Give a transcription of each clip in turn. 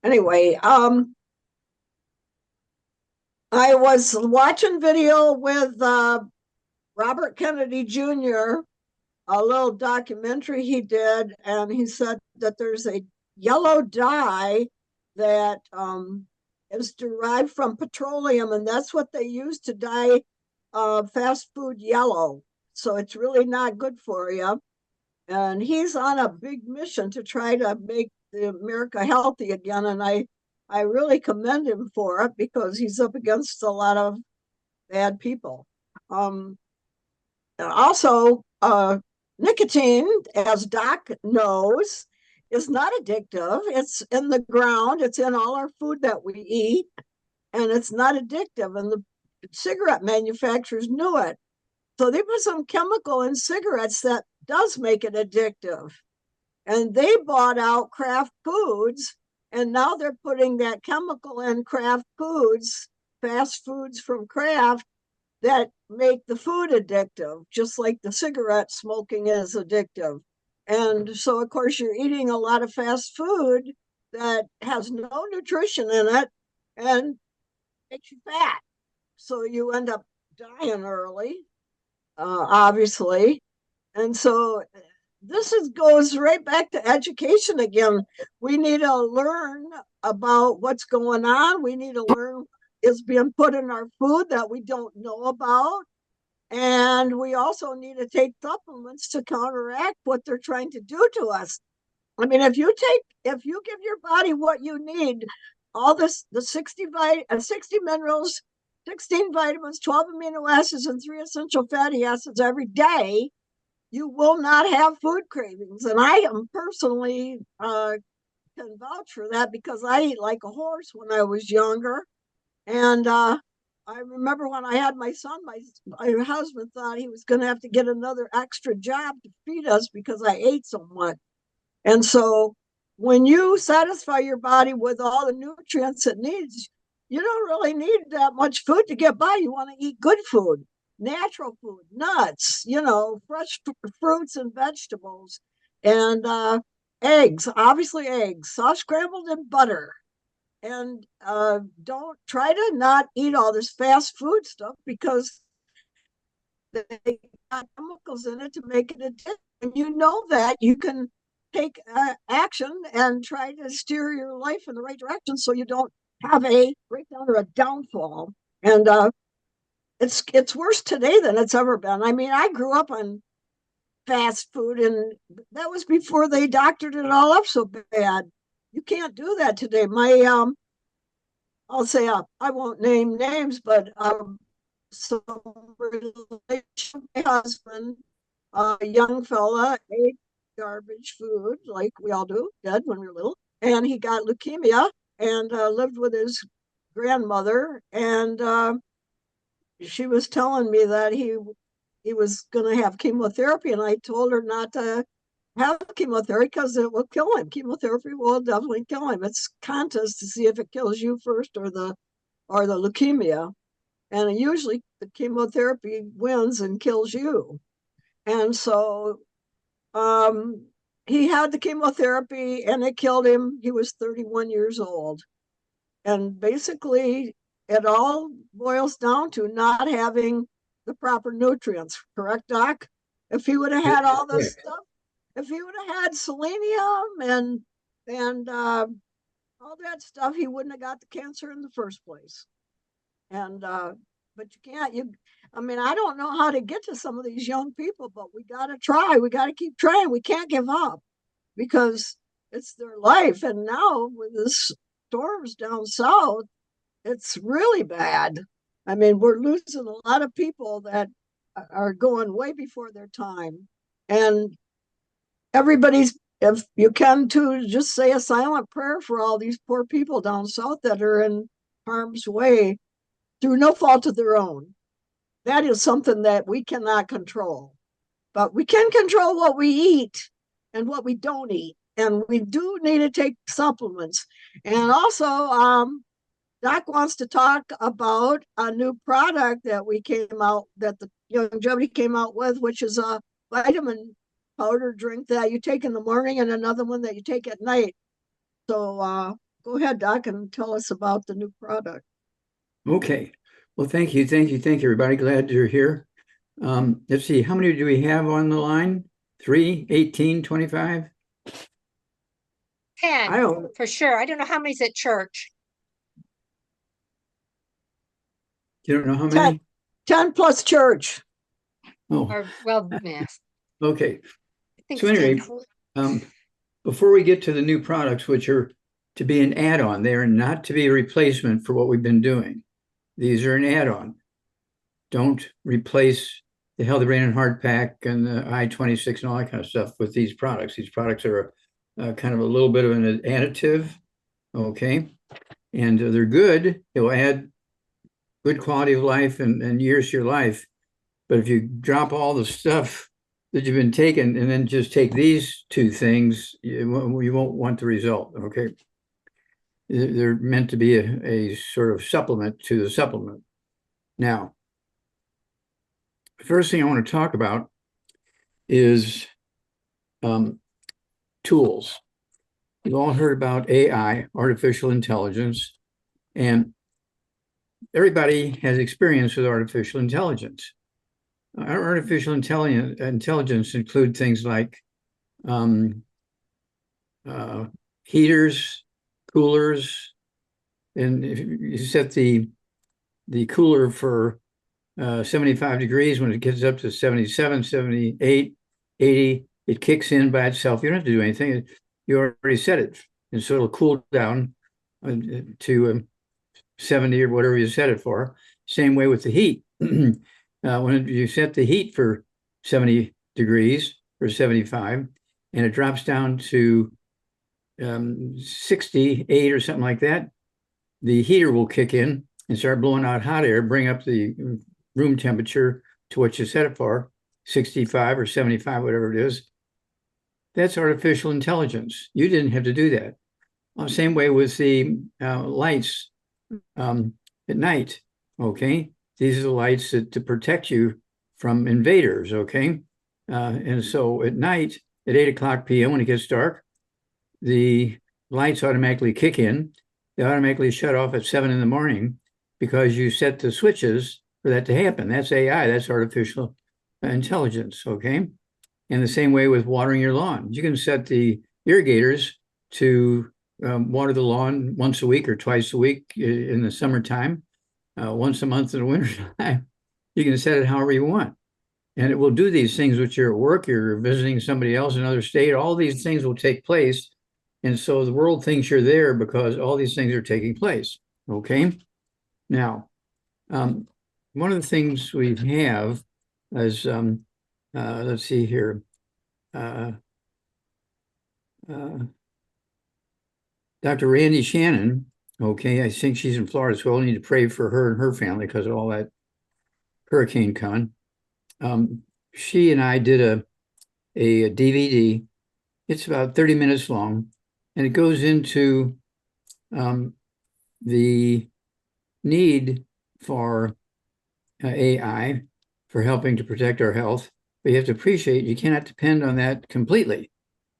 anyway, I was watching video with Robert Kennedy Jr., a little documentary he did, and he said that there's a yellow dye that is derived from petroleum, and that's what they use to dye fast food yellow. So it's really not good for you. And he's on a big mission to try to make the America healthy again. And I really commend him for it because he's up against a lot of bad people. Um, also, nicotine, as Doc knows, is not addictive. It's in the ground, it's in all our food that we eat, and it's not addictive. And the cigarette manufacturers knew it. So they put some chemical in cigarettes that does make it addictive. And they bought out Kraft Foods, and now they're putting that chemical in Kraft Foods, fast foods from Kraft, that make the food addictive, just like the cigarette smoking is addictive. And so, of course, you're eating a lot of fast food that has no nutrition in it and makes you fat. So you end up dying early, obviously. And so this goes right back to education again. We need to learn about what's going on. We need to learn is being put in our food that we don't know about. And we also need to take supplements to counteract what they're trying to do to us. I mean, if you give your body what you need, all this, the 60 minerals, 16 vitamins, 12 amino acids, and 3 essential fatty acids every day, you will not have food cravings. And I am personally can vouch for that because I ate like a horse when I was younger. And I remember when I had my son, my husband thought he was going to have to get another extra job to feed us because I ate so much. And so when you satisfy your body with all the nutrients it needs, you don't really need that much food to get by. You want to eat good food, natural food, nuts, fresh fruits and vegetables, and eggs, obviously eggs, soft scrambled in butter. And don't try to not eat all this fast food stuff because they got chemicals in it to make it addictive. And you know that you can take action and try to steer your life in the right direction so you don't have a breakdown or a downfall. And it's worse today than it's ever been. I mean, I grew up on fast food, and that was before they doctored it all up so bad. You can't do that today. I'll say I won't name names, but some relation, my husband, a young fella, ate garbage food like we all do, dead when we were little, and he got leukemia and lived with his grandmother, and she was telling me that he was going to have chemotherapy, and I told her not to have chemotherapy because it will kill him. Chemotherapy will definitely kill him. It's contest to see if it kills you first or the leukemia, and usually the chemotherapy wins and kills you. And so he had the chemotherapy and it killed him. He was 31 years old. And basically, it all boils down to not having the proper nutrients, correct, Doc? If he would have had all this stuff, if he would have had selenium and all that stuff, he wouldn't have got the cancer in the first place. And but you can't. I mean, I don't know how to get to some of these young people, but we got to try. We got to keep trying. We can't give up because it's their life. And now with the storms down south, it's really bad. I mean, we're losing a lot of people that are going way before their time. And everybody's, if you can, to just say a silent prayer for all these poor people down south that are in harm's way through no fault of their own. That is something that we cannot control, but we can control what we eat and what we don't eat. And we do need to take supplements. And also, Doc wants to talk about a new product that we came out, that the Youngevity came out with, which is a vitamin powder drink that you take in the morning and another one that you take at night. So go ahead, Doc, and tell us about the new product. Okay. Well, thank you, everybody. Glad you're here. Let's see, how many do we have on the line? 3, 18, 25? 10 I don't. for sure. I don't know how many's at church. You don't know how many? 10 plus church. Oh, Or well, yes. okay. I think So it's anyway, 10. before we get to the new products, which are to be an add-on, they are not to be a replacement for what we've been doing. These are an add-on. Don't replace the Healthy Brain and Heart Pack and the I-26 and all that kind of stuff with these products. These products are kind of a little bit of an additive, okay? And they're good. It will add good quality of life and years to your life. But if you drop all the stuff that you've been taking and then just take these two things, you won't want the result, okay? They're meant to be a sort of supplement to the supplement. Now, the first thing I want to talk about is tools. You've all heard about AI, artificial intelligence, and everybody has experience with artificial intelligence. Artificial intelligence include things like heaters, coolers, and if you set the cooler for 75 degrees, when it gets up to 77, 78, 80, it kicks in by itself. You don't have to do anything. You already set it. And so it'll cool down to 70 or whatever you set it for. Same way with the heat. When you set the heat for 70 degrees or 75, and it drops down to 68 or something like that, the heater will kick in and start blowing out hot air, bring up the room temperature to what you set it for, 65 or 75, whatever it is. That's artificial intelligence. You didn't have to do that. Same way with the lights at night, okay? These are the lights to protect you from invaders, okay? And so at night, at 8 o'clock p.m., when it gets dark, the lights automatically kick in. They automatically shut off at 7 in the morning because you set the switches for that to happen. That's AI, that's artificial intelligence, okay? And the same way with watering your lawn. You can set the irrigators to water the lawn once a week or twice a week in the summertime, once a month in the wintertime. You can set it however you want. And it will do these things which you're at work, you're visiting somebody else in another state, all these things will take place. And so the world thinks you're there because all these things are taking place, okay? Now, one of the things we have is, let's see here, Dr. Randy Shannon, okay, I think she's in Florida, so we'll need to pray for her and her family because of all that hurricane con. She and I did a DVD. It's about 30 minutes long, and it goes into the need for AI for helping to protect our health. But you have to appreciate you cannot depend on that completely,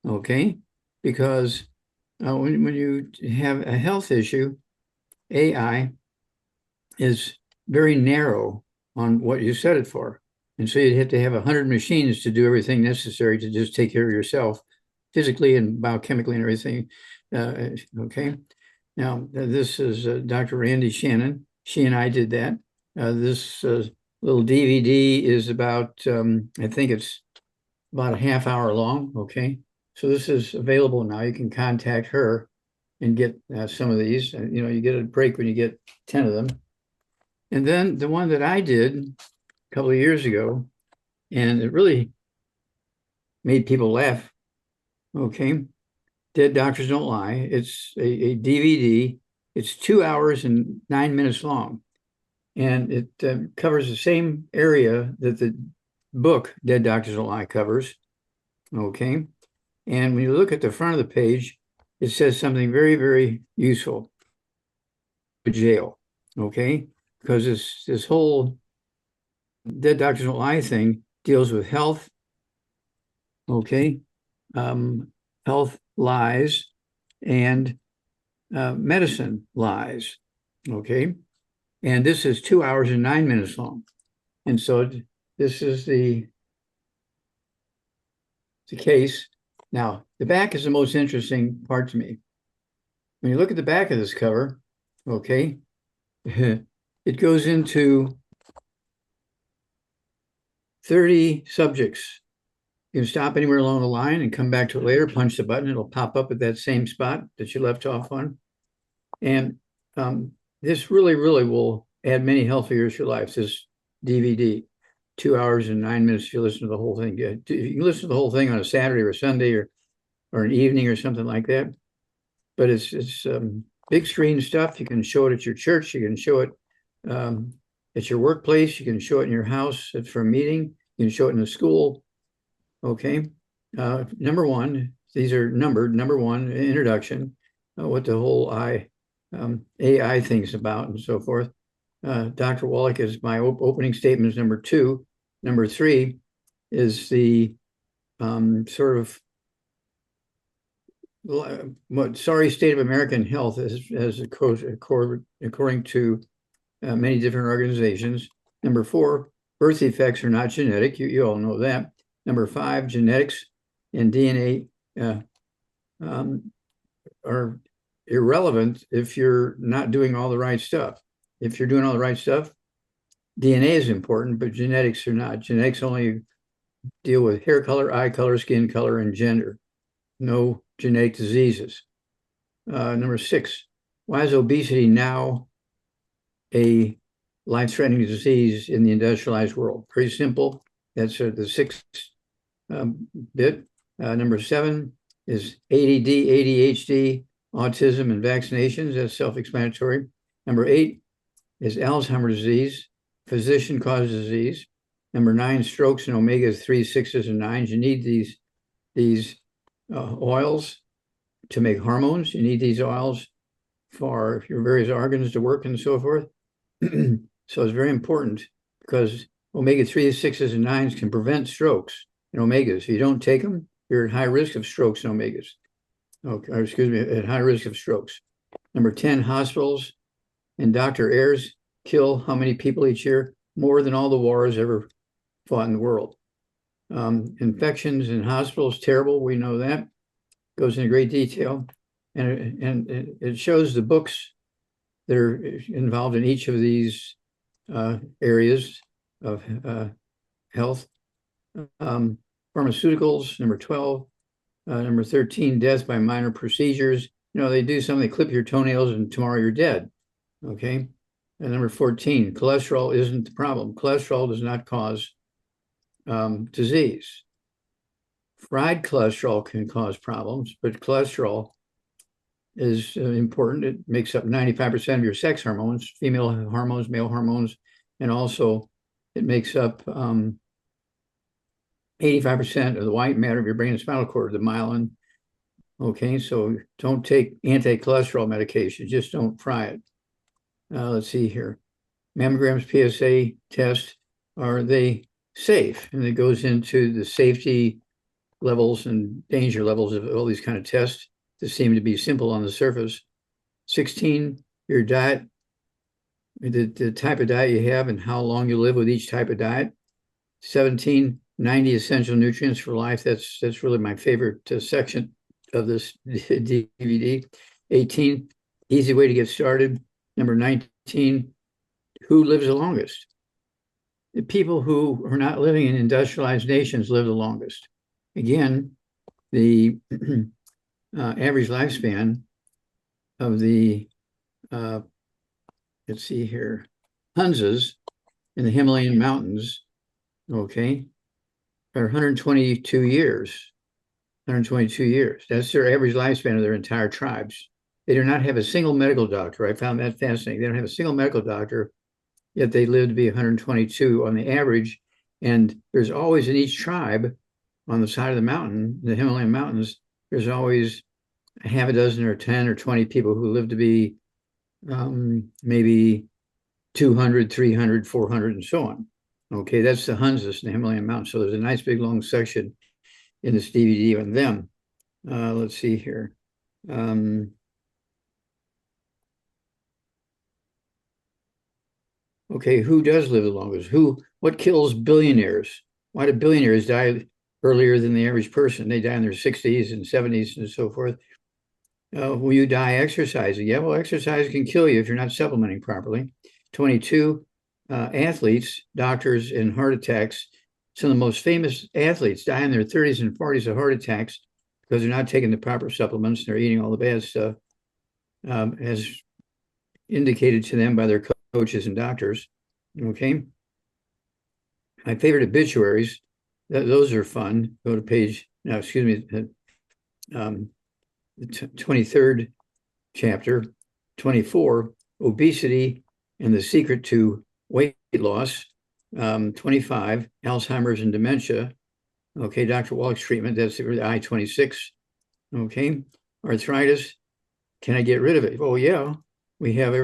okay? Because when you have a health issue, AI is very narrow on what you set it for. And so you'd have to have 100 machines to do everything necessary to just take care of yourself physically and biochemically and everything. Okay. Now, this is Dr. Randy Shannon. She and I did that. This little DVD is about, I think it's about a half hour long. Okay. So this is available now. You can contact her and get some of these. You know, you get a break when you get 10 of them. And then the one that I did a couple of years ago, and it really made people laugh. Okay. Dead Doctors Don't Lie. It's a DVD. It's 2 hours and 9 minutes long. And it covers the same area that the book Dead Doctors Don't Lie covers. Okay. And when you look at the front of the page, it says something very, very useful. Jail. Okay. Because this whole Dead Doctors Don't Lie thing deals with health. Okay. Health lies and medicine lies. Okay. And this is 2 hours and 9 minutes long. And so this is the case. Now, the back is the most interesting part to me. When you look at the back of this cover, okay, it goes into 30 subjects. You can stop anywhere along the line and come back to it later, punch the button, it'll pop up at that same spot that you left off on. And this really, really will add many healthy years to your life, this DVD. 2 hours and 9 minutes if you listen to the whole thing. You can listen to the whole thing on a Saturday or Sunday or an evening or something like that. But it's big screen stuff. You can show it at your church. You can show it at your workplace. You can show it in your house for a meeting. You can show it in a school. Okay. Number one, these are numbered. Number one, introduction, what the whole AI thing's about and so forth. Dr. Wallach is my opening statement is number two. Number three is the sort of sorry state of American health as according to many different organizations. Number four, birth defects are not genetic. You all know that. Number five, genetics and DNA are irrelevant if you're not doing all the right stuff. If you're doing all the right stuff, DNA is important, but genetics are not. Genetics only deal with hair color, eye color, skin color, and gender. No genetic diseases. Number six, why is obesity now a life-threatening disease in the industrialized world? Pretty simple. That's the sixth bit. Number seven is ADD, ADHD, autism, and vaccinations. That's self-explanatory. Number eight is Alzheimer's disease, physician-caused disease. Number nine, strokes and omega-3, 6s, and 9s. You need these oils to make hormones. You need these oils for your various organs to work and so forth. So it's very important because omega-3, 6s, and 9s can prevent strokes and omegas. If you don't take them, you're at high risk of strokes and omegas. Okay, or excuse me, at high risk of strokes. Number 10, hospitals and doctor errors kill how many people each year? More than all the wars ever fought in the world. Infections in hospitals, terrible. We know that. Goes into great detail. And it shows the books that are involved in each of these areas of health. Pharmaceuticals, number 12. Number 13, death by minor procedures. You know, they do something, they clip your toenails and tomorrow you're dead. Okay. And number 14, cholesterol isn't the problem. Cholesterol does not cause disease. Fried cholesterol can cause problems, but cholesterol is important. It makes up 95% of your sex hormones, female hormones, male hormones, and also it makes up 85% of the white matter of your brain and spinal cord, the myelin. Okay, so don't take anti-cholesterol medication, just don't fry it. Let's see here. Mammograms, PSA test, are they safe? And it goes into the safety levels and danger levels of all these kind of tests that seem to be simple on the surface. 16, your diet, the type of diet you have and how long you live with each type of diet. 17, 90 essential nutrients for life. That's really my favorite section of this DVD. 18, easy way to get started. Number 19, who lives the longest? The people who are not living in industrialized nations live the longest. Again, the average lifespan of the, let's see here, Hunzas in the Himalayan mountains, okay, are 122 years. 122 years. That's their average lifespan of their entire tribes. They do not have a single medical doctor. I found that fascinating. They don't have a single medical doctor, yet they live to be 122 on the average. And there's always in each tribe on the side of the mountain, the Himalayan mountains, there's always a half a dozen or 10 or 20 people who live to be maybe 200, 300, 400, and so on. Okay, that's the Hunzas in the Himalayan mountains. So there's a nice big long section in this DVD on them. Let's see here. Okay, who does live the longest? What kills billionaires? Why do billionaires die earlier than the average person? They die in their 60s and 70s and so forth. Will you die exercising? Yeah, well, exercise can kill you if you're not supplementing properly. 22, athletes, doctors, and heart attacks. Some of the most famous athletes die in their 30s and 40s of heart attacks because they're not taking the proper supplements. They're eating all the bad stuff, as indicated to them by their coaches and doctors. Okay. My favorite obituaries, those are fun. Go to page, no, excuse me, the 23rd chapter. 24, obesity and the secret to weight loss. 25, Alzheimer's and dementia. Okay, Dr. Wallach's treatment, that's the I-26. Okay, arthritis, can I get rid of it? Oh yeah, we have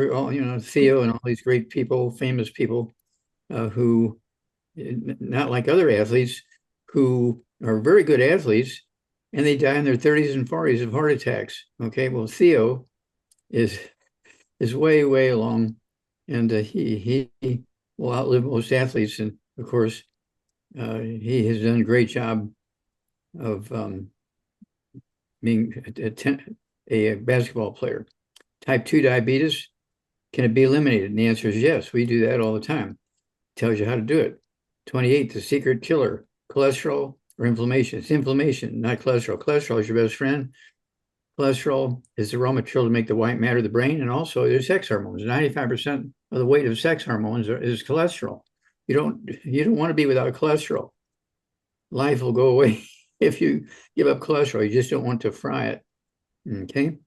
Theo and all these great people, famous people, who, not like other athletes, who are very good athletes, and they die in their 30s and 40s of heart attacks. Okay, well, Theo is way, way along, and he will outlive most athletes. And of course, he has done a great job of being a basketball player. Type 2 diabetes, can it be eliminated? And the answer is yes. We do that all the time. Tells you how to do it. 28, the secret killer, cholesterol or inflammation. It's inflammation, not cholesterol. Cholesterol is your best friend. Cholesterol is the raw material to make the white matter of the brain, and also there's sex hormones. 95% of the weight of sex hormones is cholesterol. You don't want to be without cholesterol. Life will go away if you give up cholesterol. You just don't want to fry it. Okay.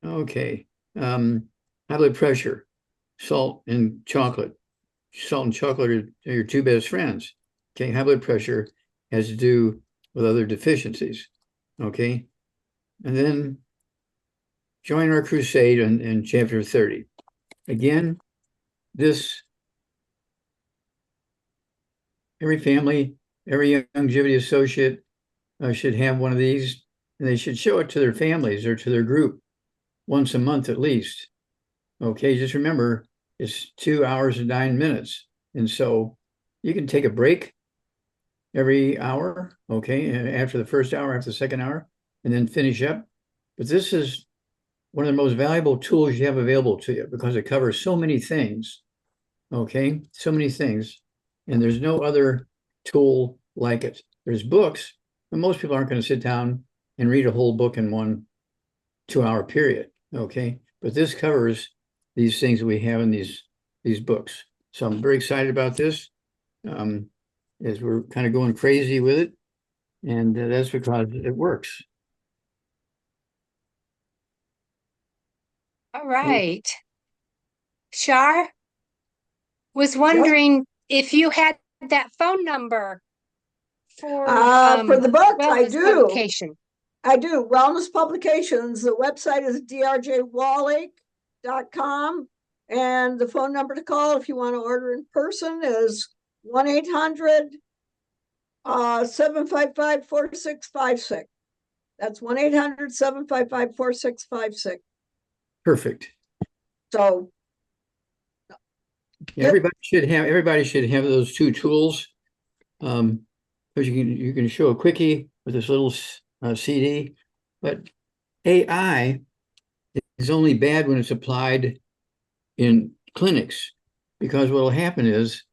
Okay. High blood pressure, salt and chocolate. Salt and chocolate are your two best friends. Okay. High blood pressure has to do with other deficiencies. Okay. And then join our crusade in chapter 30. Again, every family, every Youngevity associate should have one of these, and they should show it to their families or to their group once a month at least. Okay, just remember, it's 2 hours and 9 minutes. And so you can take a break every hour, okay, and after the first hour, after the second hour, and then finish up. But this is one of the most valuable tools you have available to you because it covers so many things, okay, so many things, and there's no other tool like it. There's books, but most people aren't going to sit down and read a whole book in one 2-hour period, okay, but this covers these things that we have in these books. So I'm very excited about this, as we're kind of going crazy with it, and that's because it works. All right. Shar, was wondering if you had that phone number for the book, I wellness do. publication. I do. Wellness Publications. The website is drjwallach.com. And the phone number to call if you want to order in person is 1-800-755-4656. That's 1-800-755-4656. Perfect. So yeah, everybody should have those two tools, because you can show a quickie with this little CD, but AI is only bad when it's applied in clinics, because what will happen is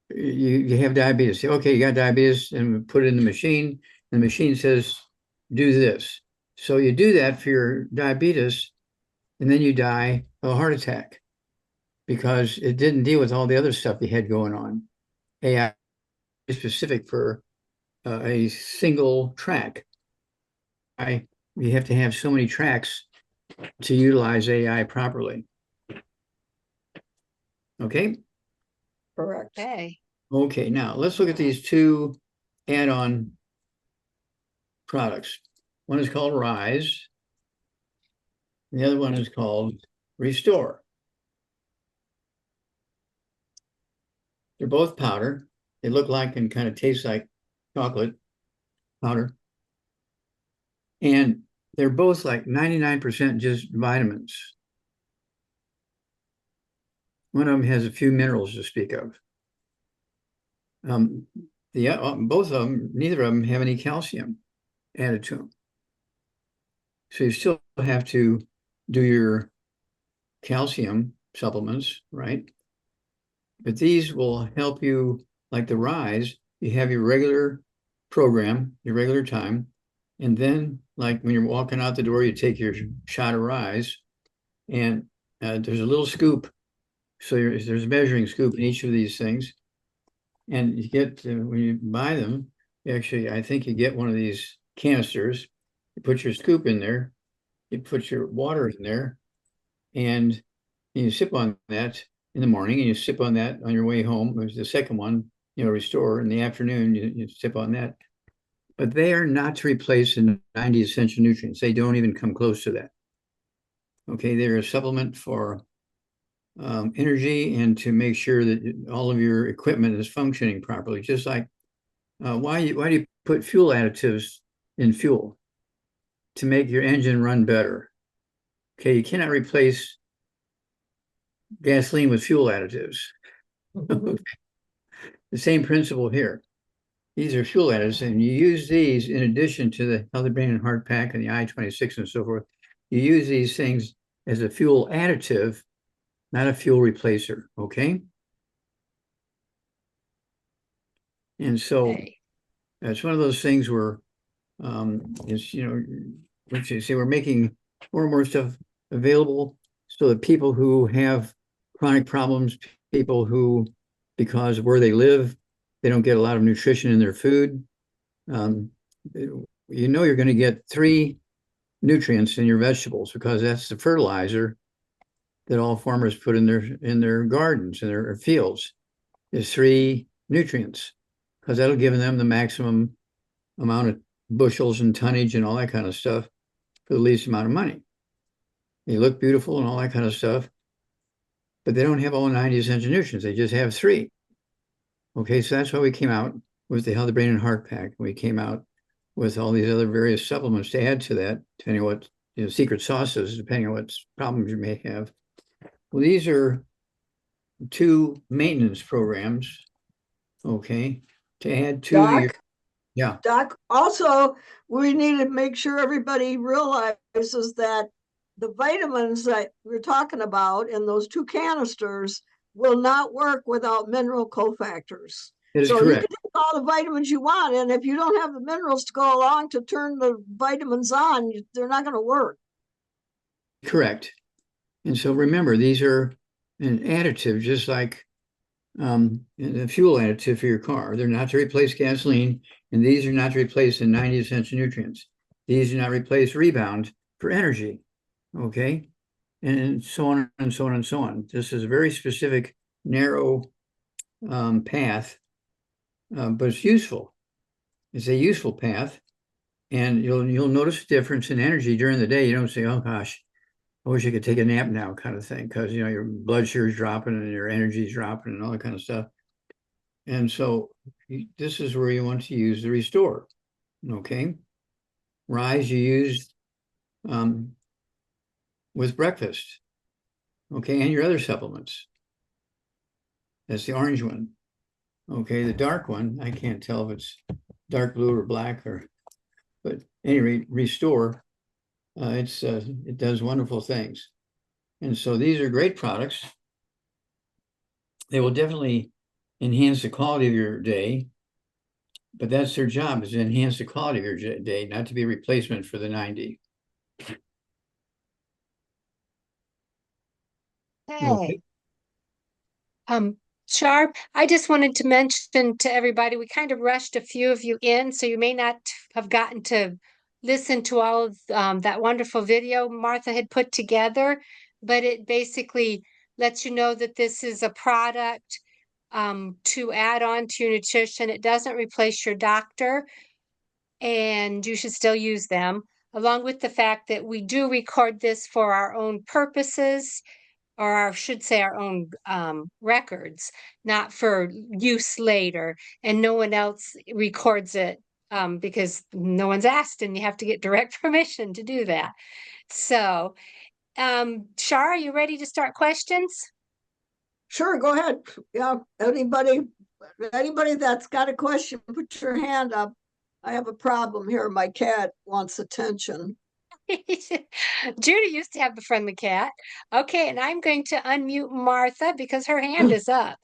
you have diabetes. Okay, you got diabetes, and put it in the machine, and the machine says, do this. So you do that for your diabetes, and then you die of a heart attack because it didn't deal with all the other stuff you had going on. AI is specific for a single track. You have to have so many tracks to utilize AI properly. Okay? correct. Okay. Okay, now let's look at these two add-on products. One is called Rise, and the other one is called Restore. They're both powder. They look like and kind of taste like chocolate powder. And they're both like 99% just vitamins. One of them has a few minerals to speak of. Both of them, neither of them have any calcium added to them. So you still have to do your calcium supplements, right? But these will help you, like the Rise, you have your regular program, your regular time, and then like when you're walking out the door, you take your shot of Rise, and there's a little scoop. So there's a measuring scoop in each of these things. And you get, when you buy them, actually, I think you get one of these canisters. You put your scoop in there, you put your water in there, and you sip on that in the morning, and you sip on that on your way home. There's the second one, Restore. In the afternoon, you sip on that. But they are not to replace the 90 essential nutrients. They don't even come close to that. Okay, they're a supplement for energy and to make sure that all of your equipment is functioning properly. Just like why do you put fuel additives in fuel? To make your engine run better. Okay, you cannot replace gasoline with fuel additives. The same principle here. These are fuel additives, and you use these in addition to the Healthy Brain and Heart Pack and the I-26 and so forth. You use these things as a fuel additive, not a fuel replacer, okay? And so it's one of those things where it's, what you say, we're making more and more stuff available so that people who have chronic problems, people who, because of where they live, they don't get a lot of nutrition in their food. You're going to get 3 nutrients in your vegetables because that's the fertilizer that all farmers put in their gardens, in their fields, is 3 nutrients, because that'll give them the maximum amount of bushels and tonnage and all that kind of stuff for the least amount of money. They look beautiful and all that kind of stuff, but they don't have all 90 essential nutrients. They just have 3. Okay, so that's why we came out with the Healthy Brain and Heart Pack. We came out with all these other various supplements to add to that, depending on what secret sauces, depending on what problems you may have. Well, these are 2 maintenance programs, okay, to add to Doc, yeah. Doc, also, we need to make sure everybody realizes that the vitamins that we're talking about in those 2 canisters will not work without mineral cofactors. That is so correct. You can take all the vitamins you want, and if you don't have the minerals to go along to turn the vitamins on, they're not going to work. Correct. And so remember, these are an additive, just like a fuel additive for your car. They're not to replace gasoline, and these are not to replace the 90 essential nutrients. These do not replace Rebound for energy, okay? And so on and so on and so on. This is a very specific, narrow path, but it's useful. It's a useful path, and you'll notice a difference in energy during the day. You don't say, oh gosh, I wish I could take a nap now, kind of thing, because your blood sugar is dropping and your energy is dropping and all that kind of stuff. And so this is where you want to use the Restore. Okay, Rise you use with breakfast. Okay, and your other supplements. That's the orange one. Okay, the dark one, I can't tell if it's dark blue or black, but anyway, Restore. It does wonderful things. And so these are great products. They will definitely enhance the quality of your day, but that's their job, is to enhance the quality of your day, not to be a replacement for the 90. Okay. Sharp, I just wanted to mention to everybody, we kind of rushed a few of you in, so you may not have gotten to listen to all of that wonderful video Martha had put together, but it basically lets you know that this is a product to add on to your nutrition. It doesn't replace your doctor, and you should still use them, along with the fact that we do record this for our own purposes, or I should say our own records, not for use later, and no one else records it because no one's asked, and you have to get direct permission to do that. So, Shar, are you ready to start questions? Sure, go ahead. Yeah, anybody that's got a question, put your hand up. I have a problem here. My cat wants attention. Judy used to have the friendly cat. Okay, and I'm going to unmute Martha because her hand is up.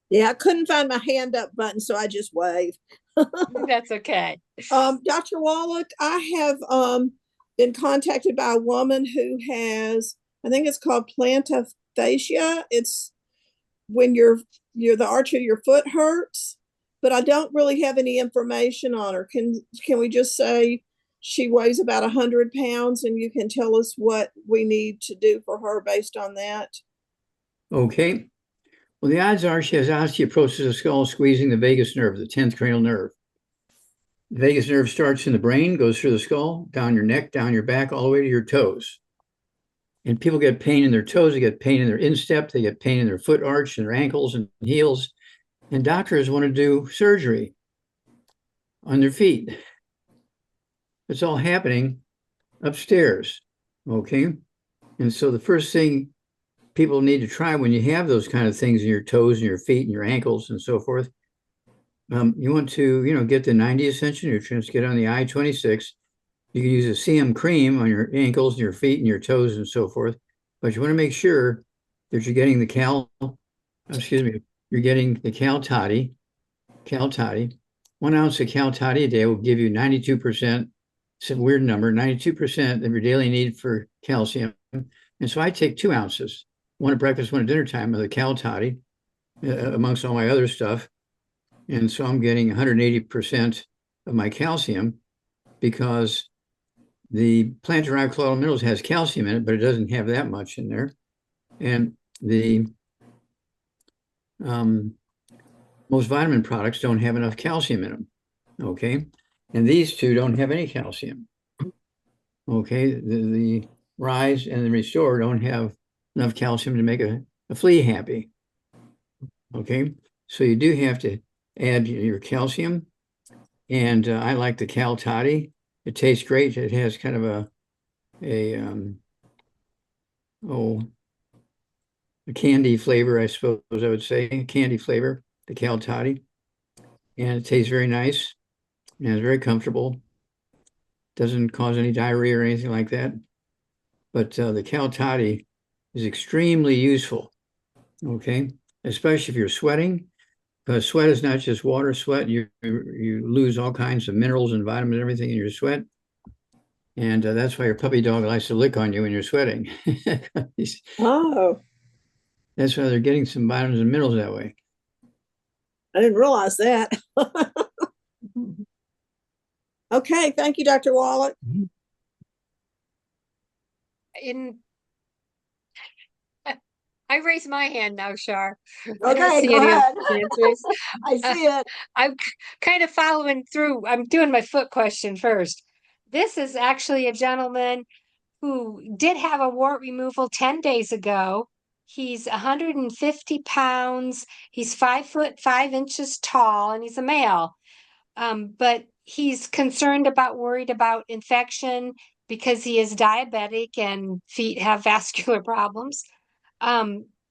Yeah, I couldn't find my hand up button, so I just waved. That's okay. Dr. Wallach, I have been contacted by a woman who has, I think it's called plantar. It's when the arch of your foot hurts, but I don't really have any information on her. Can we just say she weighs about 100 pounds, and you can tell us what we need to do for her based on that? Okay. Well, the odds are she has osteoporosis of the skull, squeezing the vagus nerve, the 10th cranial nerve. The vagus nerve starts in the brain, goes through the skull, down your neck, down your back, all the way to your toes. And people get pain in their toes, they get pain in their instep, they get pain in their foot arch and their ankles and heels. And doctors want to do surgery on their feet. It's all happening upstairs, okay? And so the first thing people need to try when you have those kind of things in your toes and your feet and your ankles and so forth, you want to, get the 90 essential nutrients, get on the I-26. You can use a CM cream on your ankles and your feet and your toes and so forth, but you want to make sure that you're getting you're getting the Cal Toddy. 1 ounce of Cal Toddy a day will give you 92%, it's a weird number, 92% of your daily need for calcium. And so I take 2 ounces, one at breakfast, one at dinner time of the Cal Toddy, amongst all my other stuff. And so I'm getting 180% of my calcium because the plantar colloidal minerals has calcium in it, but it doesn't have that much in there. And the most vitamin products don't have enough calcium in them. Okay. And these two don't have any calcium. Okay. The Rise and the Restore don't have enough calcium to make a flea happy. Okay. So you do have to add your calcium. And I like the Cal Toddy. It tastes great. It has kind of a candy flavor, I suppose I would say, candy flavor, the Cal Toddy. And it tastes very nice and it's very comfortable. Doesn't cause any diarrhea or anything like that. But the Cal Toddy is extremely useful, okay? Especially if you're sweating, because sweat is not just water sweat. You lose all kinds of minerals and vitamins and everything in your sweat. And that's why your puppy dog likes to lick on you when you're sweating. Oh, That's why they're getting some vitamins and minerals that way. I didn't realize that. Okay, thank you, Dr. Wallach. I raise my hand now, Shar. Okay, go ahead. Answers. I see it. I'm kind of following through. I'm doing my foot question first. This is actually a gentleman who did have a wart removal 10 days ago. He's 150 pounds. He's 5'5" tall, and he's a male. But he's worried about infection because he is diabetic and feet have vascular problems.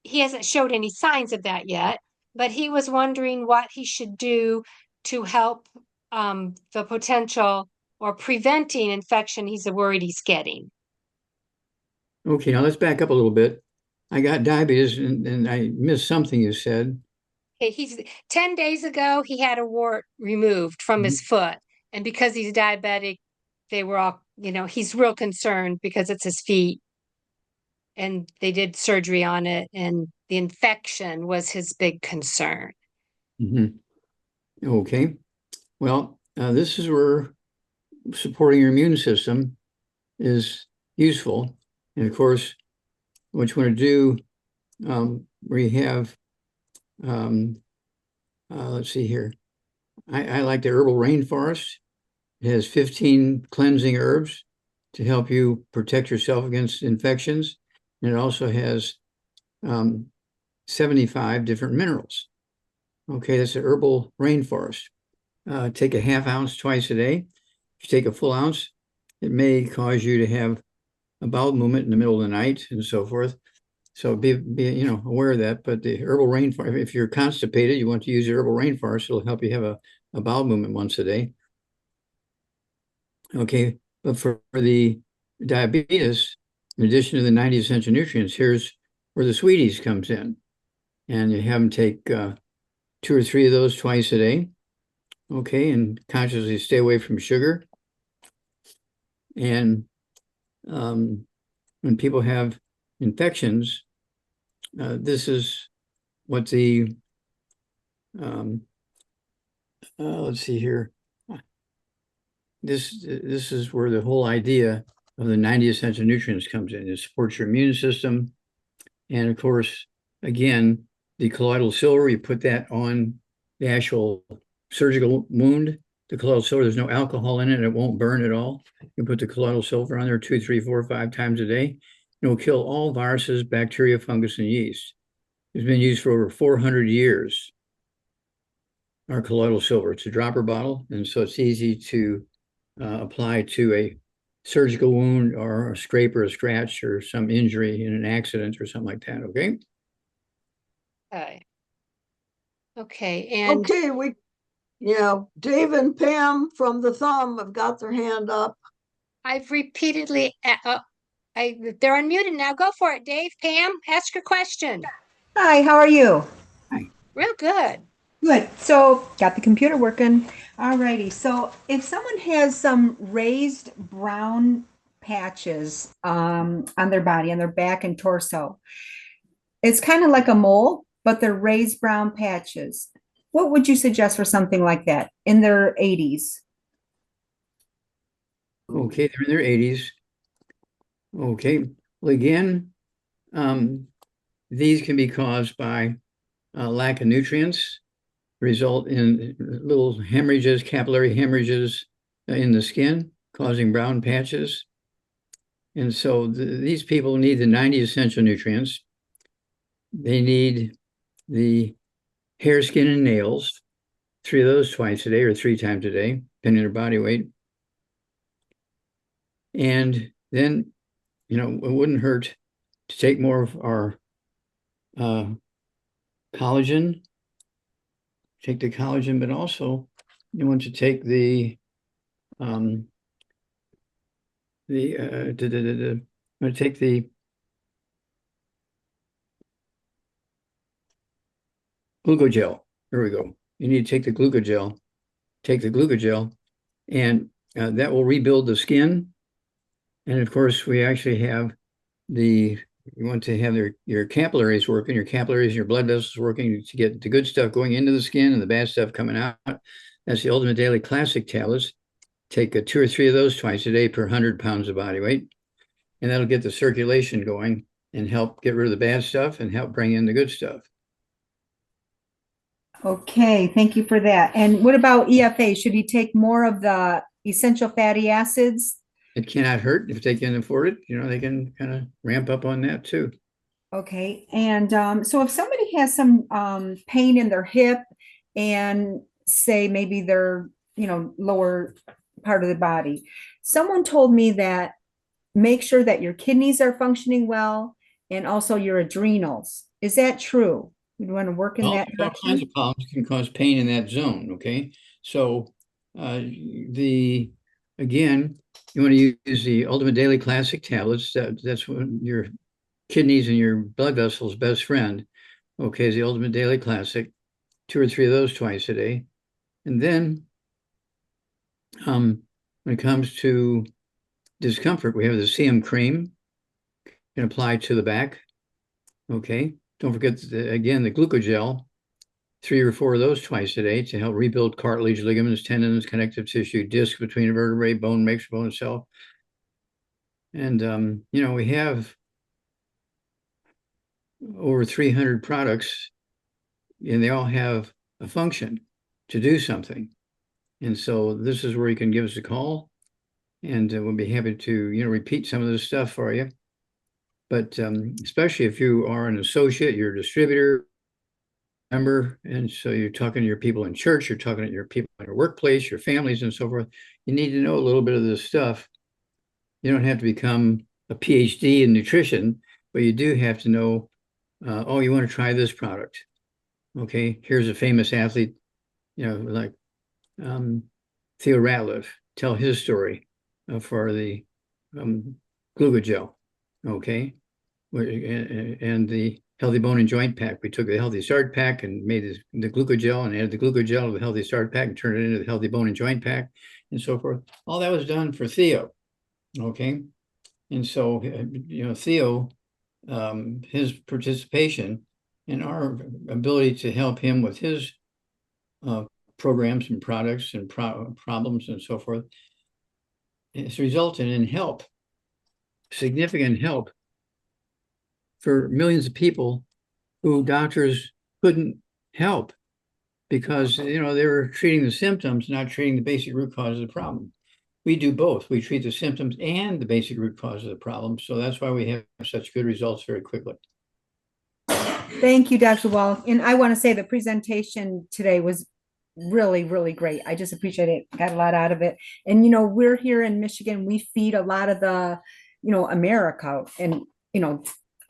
He hasn't showed any signs of that yet, but he was wondering what he should do to help the potential or preventing infection he's worried he's getting. Okay, now let's back up a little bit. I got diabetes and I missed something you said. Okay, he's 10 days ago, he had a wart removed from his foot. And because he's diabetic, they were all, he's real concerned because it's his feet. And they did surgery on it, and the infection was his big concern. Okay. Well, this is where supporting your immune system is useful. And of course, what you want to do, we have, let's see here. I like the herbal rainforest. It has 15 cleansing herbs to help you protect yourself against infections. And it also has 75 different minerals. Okay, that's the herbal rainforest. Take a ½ ounce twice a day. If you take a full ounce, it may cause you to have a bowel movement in the middle of the night and so forth. So be aware of that. But the herbal rainforest, if you're constipated, you want to use the herbal rainforest. It'll help you have a bowel movement once a day. Okay, but for the diabetes, in addition to the 90 essential nutrients, here's where the sweeties comes in. And you have them take 2 or 3 of those twice a day. Okay, and consciously stay away from sugar. And when people have infections, this is what the let's see here. This is where the whole idea of the 90 essential nutrients comes in. It supports your immune system, and of course, again, the colloidal silver. You put that on the actual surgical wound. The colloidal silver, there's no alcohol in it, and it won't burn at all. You put the colloidal silver on there 2, 3, 4, 5 times a day. It will kill all viruses, bacteria, fungus, and yeast. It's been used for over 400 years. Our colloidal silver. It's a dropper bottle, and so it's easy to apply to a surgical wound or a scrape or a scratch or some injury in an accident or something like that. Okay. Okay. And Okay, Dave and Pam from the Thumb have got their hand up. I've repeatedly, they're unmuted now. Go for it, Dave. Pam, ask your question. Hi, how are you? Real good. Good. So, got the computer working. Alrighty. So, if someone has some raised brown patches on their body, on their back and torso, it's kind of like a mole, but they're raised brown patches. What would you suggest for something like that in their 80s? Okay, they're in their 80s. Okay. Well, again, these can be caused by lack of nutrients, result in little hemorrhages, capillary hemorrhages in the skin, causing brown patches. And so these people need the 90 essential nutrients. They need the hair, skin, and nails, 3 of those twice a day or 3 times a day, depending on their body weight. And then, it wouldn't hurt to take more of our collagen. Take the collagen, but also you want to take the glucogel. There we go. You need to take the glucogel. Take the glucogel, and that will rebuild the skin. And of course, we actually have you want to have your capillaries working, your capillaries and your blood vessels working to get the good stuff going into the skin and the bad stuff coming out. That's the Ultimate Daily Classic tablets. Take 2 or 3 of those twice a day per 100 pounds of body weight. And that'll get the circulation going and help get rid of the bad stuff and help bring in the good stuff. Okay, thank you for that. And what about EFA? Should he take more of the essential fatty acids? It cannot hurt if they can afford it. They can kind of ramp up on that too. Okay, and so if somebody has some pain in their hip and say maybe their lower part of the body, someone told me that make sure that your kidneys are functioning well and also your adrenals. Is that true? You want to work in that all kinds of problems can cause pain in that zone. Okay, so again, you want to use the Ultimate Daily Classic tablets. That's when your kidneys and your blood vessels' best friend. Okay, is the Ultimate Daily Classic. 2 or 3 of those twice a day. And then when it comes to discomfort, we have the CM cream. You can apply to the back. Okay, don't forget, again, the glucogel. 3 or 4 of those twice a day to help rebuild cartilage, ligaments, tendons, connective tissue, disc between the vertebrae, bone makes bone itself. And, we have over 300 products, and they all have a function to do something. And so this is where you can give us a call, and we'll be happy to, repeat some of this stuff for you. But especially if you are an associate, you're a distributor, member, and so you're talking to your people in church, you're talking to your people in your workplace, your families, and so forth. You need to know a little bit of this stuff. You don't have to become a PhD in nutrition, but you do have to know, oh, you want to try this product. Okay, here's a famous athlete, like Theo Ratliff, tell his story for the glucogel. Okay, and the Healthy Bone and Joint Pack. We took the Healthy Start Pack and made the glucogel and added the glucogel to the Healthy Start Pack and turned it into the Healthy Bone and Joint Pack and so forth. All that was done for Theo. Okay, and so Theo, his participation and our ability to help him with his programs and products and problems and so forth, it's resulted in help, significant help for millions of people who doctors couldn't help because they were treating the symptoms, not treating the basic root cause of the problem. We do both. We treat the symptoms and the basic root cause of the problem. So that's why we have such good results very quickly. Thank you, Dr. Wallach. And I want to say the presentation today was really, really great. I just appreciate it. Got a lot out of it. And, we're here in Michigan. We feed a lot of the, America and,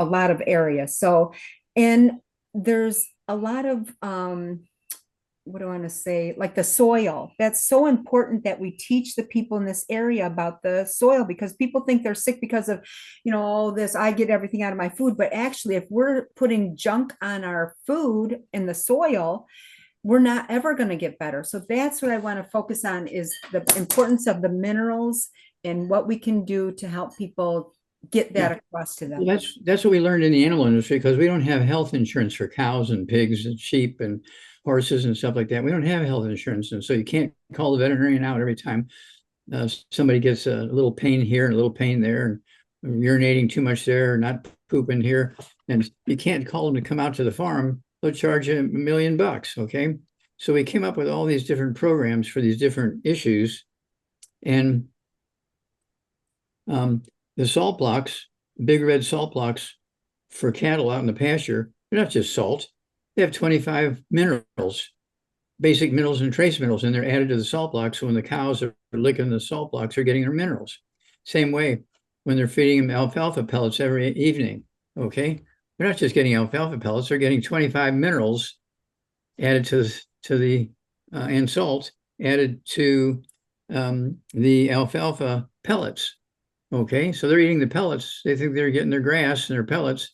a lot of areas. So, and there's a lot of, what do I want to say? Like the soil. That's so important that we teach the people in this area about the soil, because people think they're sick because of, all this, I get everything out of my food. But actually, if we're putting junk on our food in the soil, we're not ever going to get better. So that's what I want to focus on, is the importance of the minerals and what we can do to help people get that across to them. Well, that's what we learned in the animal industry, because we don't have health insurance for cows and pigs and sheep and horses and stuff like that. We don't have health insurance. And so you can't call the veterinarian out every time somebody gets a little pain here and a little pain there, and urinating too much there, not pooping here. And you can't call them to come out to the farm. They'll charge you $1 million. Okay. So we came up with all these different programs for these different issues. And the salt blocks, big red salt blocks for cattle out in the pasture, they're not just salt. They have 25 minerals, basic minerals and trace minerals, and they're added to the salt blocks. So when the cows are licking the salt blocks, they're getting their minerals. Same way when they're feeding them alfalfa pellets every evening. Okay. They're not just getting alfalfa pellets, they're getting 25 minerals added to the and salt added to the alfalfa pellets. Okay, so they're eating the pellets. They think they're getting their grass and their pellets,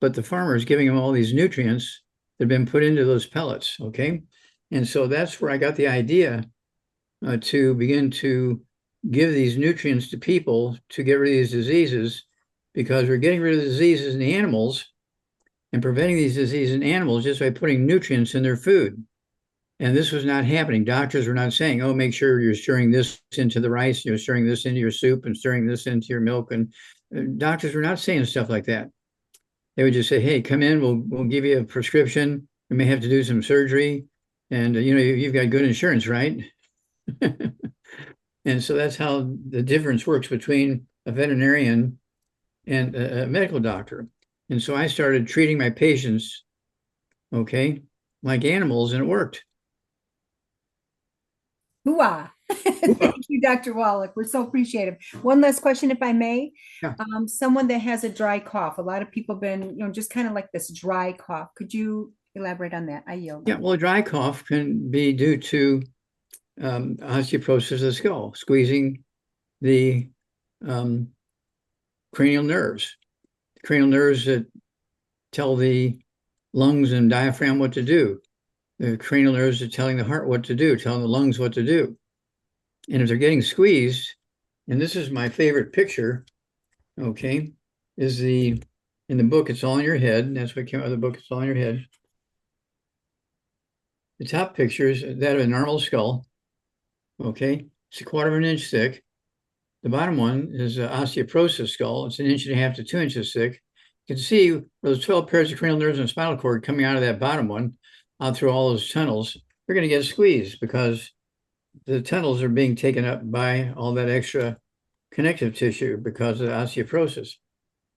but the farmer is giving them all these nutrients that have been put into those pellets. Okay, and so that's where I got the idea to begin to give these nutrients to people to get rid of these diseases, because we're getting rid of the diseases in the animals and preventing these diseases in animals just by putting nutrients in their food. And this was not happening. Doctors were not saying, oh, make sure you're stirring this into the rice, you're stirring this into your soup and stirring this into your milk. And doctors were not saying stuff like that. They would just say, hey, come in, we'll give you a prescription. We may have to do some surgery. And, you've got good insurance, right? And so that's how the difference works between a veterinarian and a medical doctor. And so I started treating my patients, okay, like animals, and it worked. Hooah. Thank you, Dr. Wallach. We're so appreciative. One last question, if I may. Yeah. Someone that has a dry cough. A lot of people have been, just kind of like this dry cough. Could you elaborate on that? I yield. Yeah, well, a dry cough can be due to osteoporosis of the skull, squeezing the cranial nerves. Cranial nerves that tell the lungs and diaphragm what to do. The cranial nerves are telling the heart what to do, telling the lungs what to do. And if they're getting squeezed, and this is my favorite picture, okay, is in the book, It's All in Your Head. And that's what came out of the book, It's All in Your Head. The top picture is that of a normal skull, okay? It's 1/4 inch thick. The bottom one is an osteoporosis skull. It's 1.5 inches to 2 inches thick. You can see those 12 pairs of cranial nerves and spinal cord coming out of that bottom one, out through all those tunnels. They're going to get squeezed because the tunnels are being taken up by all that extra connective tissue because of the osteoporosis.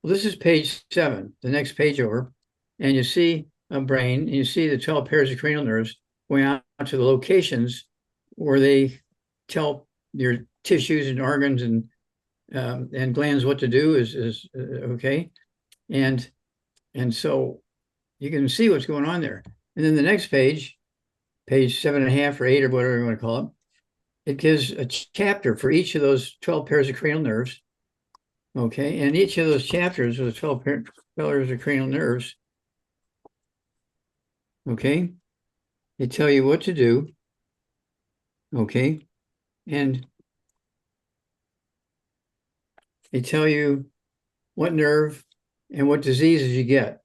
Well, this is page 7, the next page over, and you see a brain, and you see the 12 pairs of cranial nerves going out to the locations where they tell your tissues and organs and glands what to do is okay. And so you can see what's going on there. And then the next page 7.5 or 8 or whatever you want to call it, it gives a chapter for each of those 12 pairs of cranial nerves. Okay, and each of those chapters with 12 pairs of cranial nerves, okay, they tell you what to do, okay, and they tell you what nerve and what diseases you get,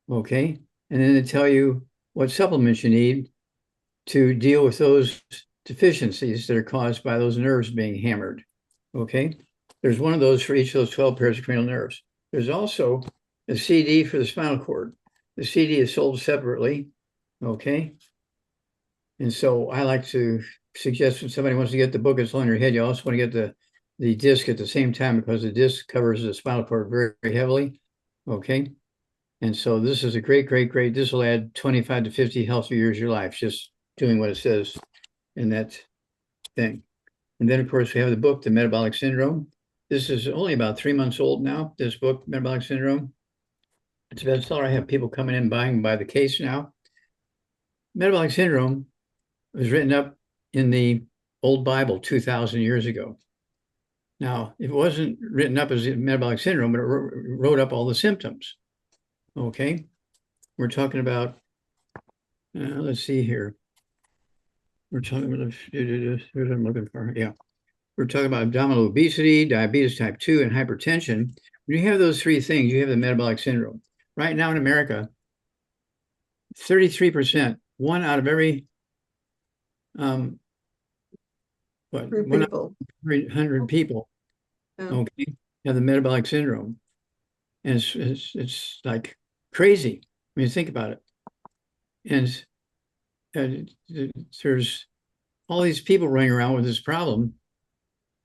okay, and then they tell you what supplements you need to deal with those deficiencies that are caused by those nerves being hammered, okay. There's one of those for each of those 12 pairs of cranial nerves. There's also a CD for the spinal cord. The CD is sold separately, okay? And so I like to suggest when somebody wants to get the book that's on your head, you also want to get the disc at the same time because the disc covers the spinal cord very, very heavily, okay? And so this is a great, great, great. This will add 25 to 50 healthy years of your life, just doing what it says in that thing. And then, of course, we have the book, The Metabolic Syndrome. This is only about 3 months old now, this book, Metabolic Syndrome. It's a bestseller. I have people coming in buying by the case now. Metabolic Syndrome was written up in the old Bible 2,000 years ago. Now, it wasn't written up as metabolic syndrome, but it wrote up all the symptoms. Okay. We're talking about, let's see here. We're talking about, here's what I'm looking for. Yeah. We're talking about abdominal obesity, diabetes type 2, and hypertension. When you have those three things, you have the metabolic syndrome. Right now in America, 33%, one out of every, Three one out people. of every 100 people, Yeah. okay, have the metabolic syndrome. And it's like crazy when you think about it. And there's all these people running around with this problem.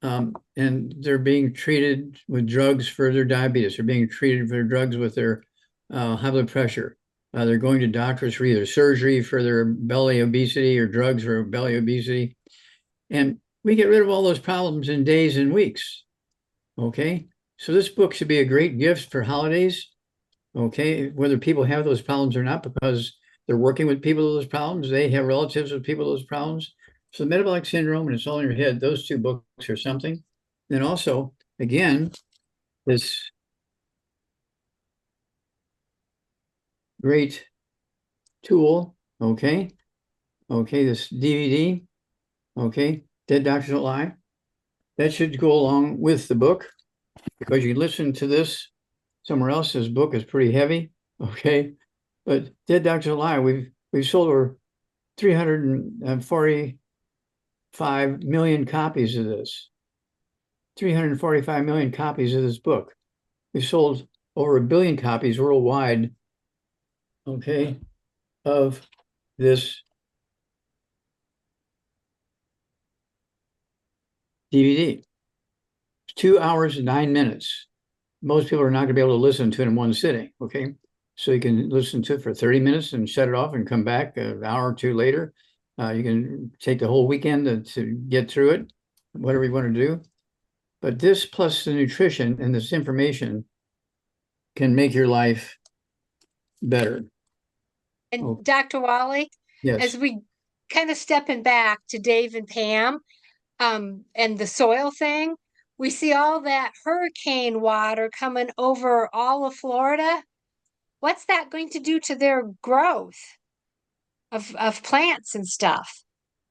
And they're being treated with drugs for their diabetes. They're being treated for drugs with their high blood pressure. They're going to doctors for either surgery for their belly obesity or drugs for belly obesity. And we get rid of all those problems in days and weeks. Okay. So this book should be a great gift for holidays. Okay. Whether people have those problems or not, because they're working with people with those problems, they have relatives with people with those problems. So the metabolic syndrome, and it's all in your head, those two books are something. Then also, again, this great tool, okay, this DVD, okay, Dead Doctors Don't Lie. That should go along with the book because you can listen to this somewhere else. This book is pretty heavy, okay, but Dead Doctors Don't Lie, we've sold over 345 million copies of this. 345 million copies of this book. We sold over 1 billion copies worldwide, okay, of this DVD. It's 2 hours and 9 minutes. Most people are not going to be able to listen to it in one sitting, okay? So you can listen to it for 30 minutes and shut it off and come back an hour or two later. You can take the whole weekend to get through it, whatever you want to do. But this plus the nutrition and this information can make your life better. And Oh. Dr. Wally, Yes. as we kind of stepping back to Dave and Pam, and the soil thing, we see all that hurricane water coming over all of Florida. What's that going to do to their growth of plants and stuff?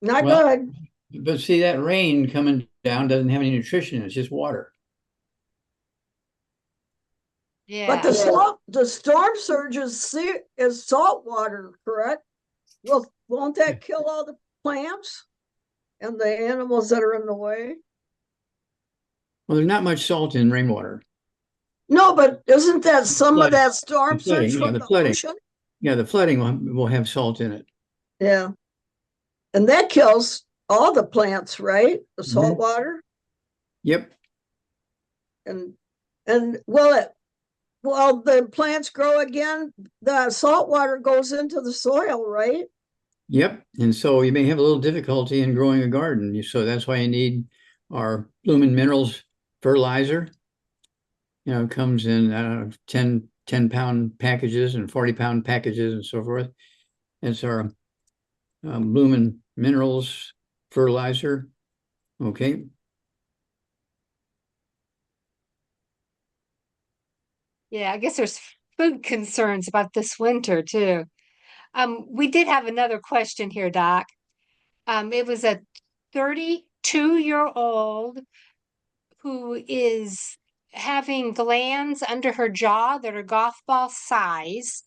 Not Well, good. But see, that rain coming down doesn't have any nutrition. It's just water. But Yeah. the storm surges is salt water, correct? Well, won't that kill all the plants and the animals that are in the way? Well, there's not much salt in rainwater. No, but isn't that some of Flooding. that storm The flooding, surge yeah, from the the flooding. ocean? Yeah, the flooding will have salt in it. Yeah. And that kills all the plants, right? The salt Mhm. water. Yep. And will the plants grow again? The salt water goes into the soil, right? Yep. And so you may have a little difficulty in growing a garden. So that's why you need our Bloomin' Minerals fertilizer. You know, it comes in 10 10-pound packages and 40-pound packages and so forth. It's our Bloomin' Minerals fertilizer. Okay. Yeah, I guess there's food concerns about this winter too. We did have another question here, Doc. It was a 32-year-old who is having glands under her jaw that are golf ball size,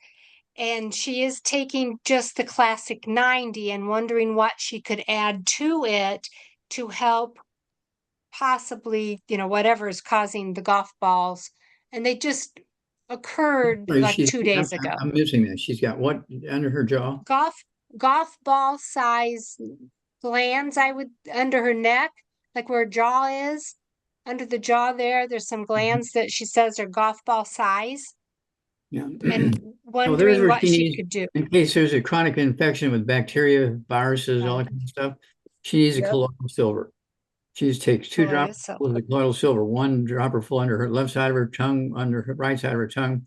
and she is taking just the classic 90 and wondering what she could add to it to help possibly, whatever is causing the golf balls. And they just occurred Sorry, like 2 days ago. I'm missing that. She's got what under her jaw? Golf ball size glands, I would, under her neck, like where her jaw is. Under the jaw there's some glands that she says are golf ball size, Yeah. and Oh, there's wondering where what she she needs, could do. in case there's a chronic infection with bacteria, viruses, all that Right. kind of stuff. She needs a Yep. colloidal silver. She just takes 2 Colloidal drops silver. of the colloidal silver, 1 dropper full under her left side of her tongue, under her right side of her tongue.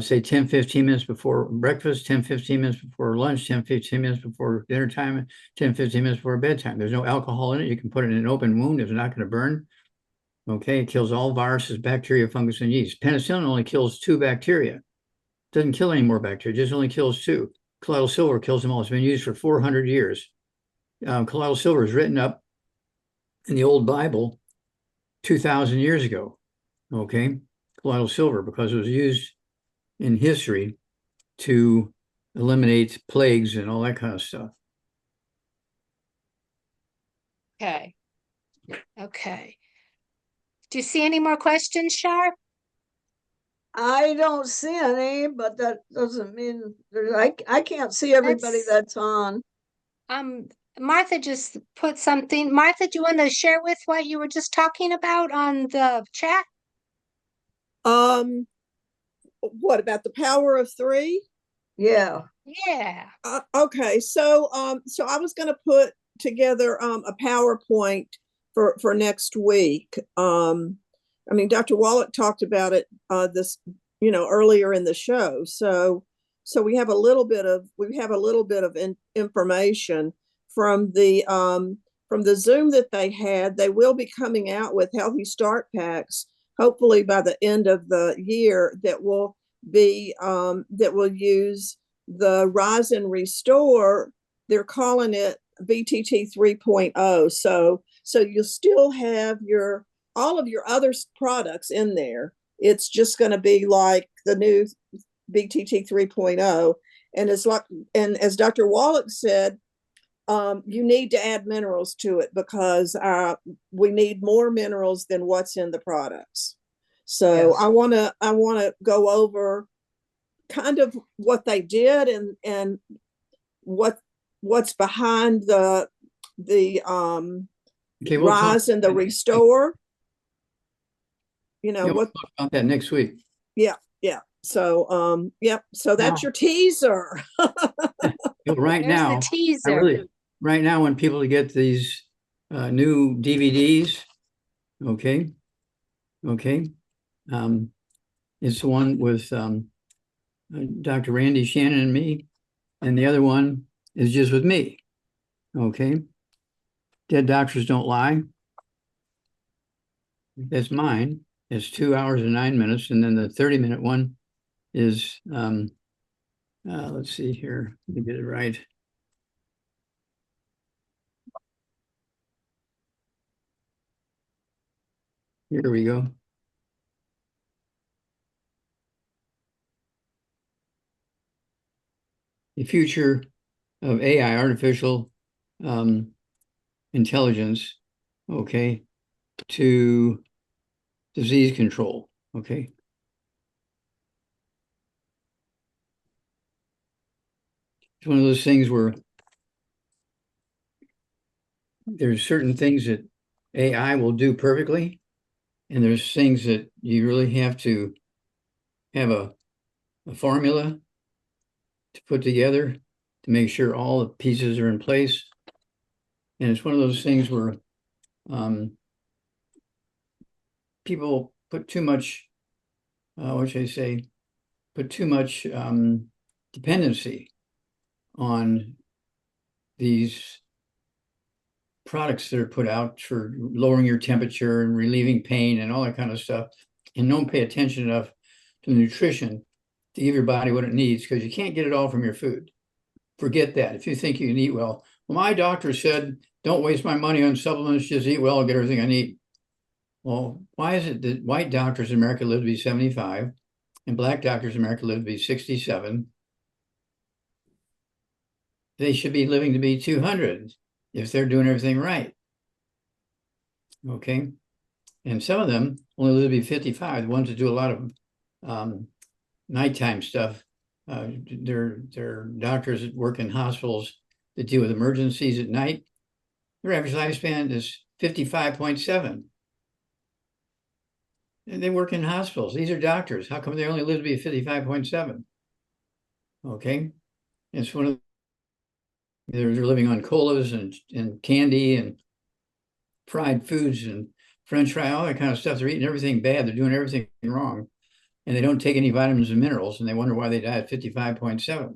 Say 10, 15 minutes before breakfast, 10, 15 minutes before lunch, 10, 15 minutes before dinner time, 10, 15 minutes before bedtime. There's no alcohol in it. You can put it in an open wound. It's not going to burn. Okay. It kills all viruses, bacteria, fungus, and yeast. Penicillin only kills 2 bacteria. Doesn't kill any more bacteria. Just only kills 2. Colloidal silver kills them all. It's been used for 400 years. Colloidal silver is written up in the old Bible 2,000 years ago. Okay. Colloidal silver, because it was used in history to eliminate plagues and all that kind of stuff. Okay. Okay. Do you see any more questions, Sharp? I don't see any, but that doesn't mean I can't see everybody That's- that's on. Martha just put something. Martha, do you want to share with what you were just talking about on the chat? What about the power of 3? Yeah. Yeah. Okay, so I was going to put together a PowerPoint for next week. I mean, Dr. Wallach talked about it this earlier in the show. So we have a little bit of information from the Zoom that they had. They will be coming out with Healthy Start packs, hopefully by the end of the year, that will use the Rise and Restore. They're calling it BTT 3.0. So you'll still have all of your other products in there. It's just going to be like the new BTT 3.0. And as Dr. Wallach said, you need to add minerals to it, because we need more minerals than what's in the products. So Yes. I want to go over kind of what they did and what's behind the Okay, we'll talk Rise and the Restore. we'll What? talk about that next week. Yeah. So so that's your teaser. Right There's now, the teaser. right now, when people get these new DVDs, okay, it's the one with Dr. Randy Shannon and me, and the other one is just with me. Okay. Dead Doctors Don't Lie. That's mine. It's 2 hours and 9 minutes. And then the 30-minute one is, let's see here. Let me get it right. Here we go. The future of AI, artificial intelligence, okay, to disease control, okay. It's one of those things where there's certain things that AI will do perfectly, and there's things that you really have to have a formula to put together to make sure all the pieces are in place. And it's one of those things where people put too much, what should I say, put too much dependency on these products that are put out for lowering your temperature and relieving pain and all that kind of stuff, and don't pay attention enough to nutrition to give your body what it needs, because you can't get it all from your food. Forget that. If you think you can eat well, my doctor said, don't waste my money on supplements, just eat well and get everything I need. Well, why is it that white doctors in America live to be 75 and black doctors in America live to be 67? They should be living to be 200 if they're doing everything right. Okay. And some of them only live to be 55, the ones that do a lot of nighttime stuff. They're doctors that work in hospitals that deal with emergencies at night. Their average lifespan is 55.7. And they work in hospitals. These are doctors. How come they only live to be 55.7? Okay. It's one of they're living on colas and candy and fried foods and French fry, all that kind of stuff. They're eating everything bad. They're doing everything wrong. And they don't take any vitamins and minerals, and they wonder why they die at 55.7.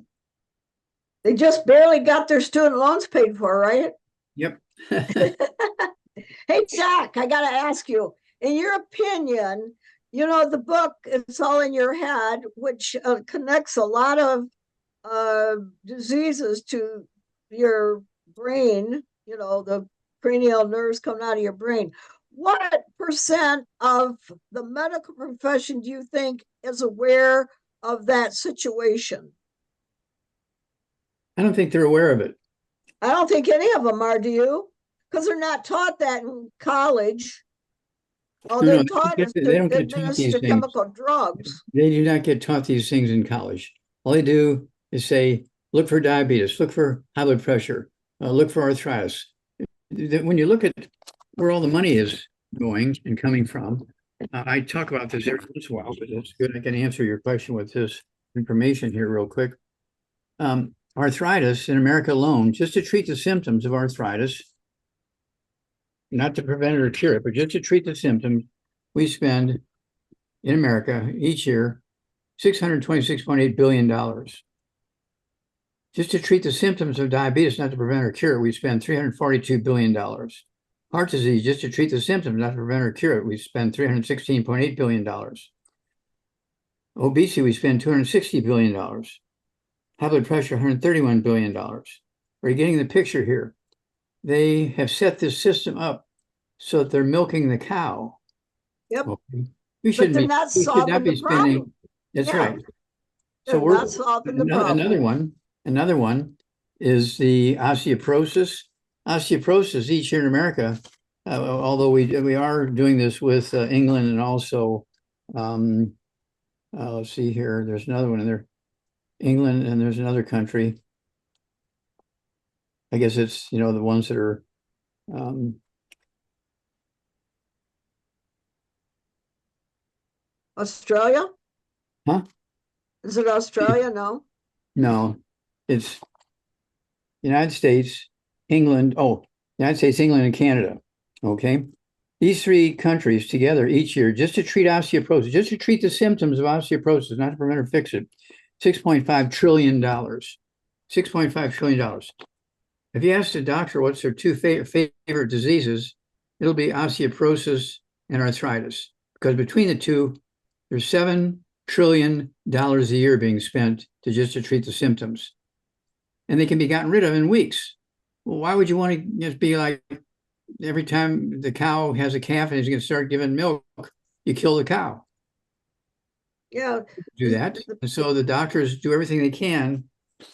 They just barely got their student loans paid for, right? Yep. Hey, Jack, I got to ask you, in your opinion, you know, the book, It's All in Your Head, which connects a lot of diseases to your brain, you know, the cranial nerves coming out of your brain. What percent of the medical profession do you think is aware of that situation? I don't think they're aware of it. I don't think any of them are, do you? Because they're not taught that in college. All No, they're taught is they don't to get taught these administer things. chemical drugs. They do not get taught these things in college. All they do is say, look for diabetes, look for high blood pressure, look for arthritis. When you look at where all the money is going and coming from, I talk about this every once in a while, but it's good. I can answer your question with this information here real quick. Arthritis in America alone, just to treat the symptoms of arthritis, not to prevent it or cure it, but just to treat the symptoms, we spend in America each year $626.8 billion. Just to treat the symptoms of diabetes, not to prevent or cure it, we spend $342 billion. Heart disease, just to treat the symptoms, not to prevent or cure it, we spend $316.8 billion. Obesity, we spend $260 billion. High blood pressure, $131 billion. Are you getting the picture here? They have set this system up so that they're milking the cow. Yep. Okay. But they're not solving the problem. That's Yeah. right. They're So not solving the problem. Another one is the osteoporosis. Osteoporosis each year in America, although we are doing this with England and also, let's see here, there's another one in there, England, and there's another country. I guess it's, you know, the ones that are, Australia? Huh? Is it Australia? No. No, it's United States, England, United States, England, and Canada. Okay. These three countries together each year, just to treat osteoporosis, just to treat the symptoms of osteoporosis, not to prevent or fix it, $6.5 trillion. $6.5 trillion. If you ask the doctor what's their two favorite diseases, it'll be osteoporosis and arthritis, because between the two, there's $7 trillion a year being spent to treat the symptoms. And they can be gotten rid of in weeks. Well, why would you want to just be like, every time the cow has a calf and he's going to start giving milk, you kill the cow? Yeah. Do that. And so the doctors do everything they can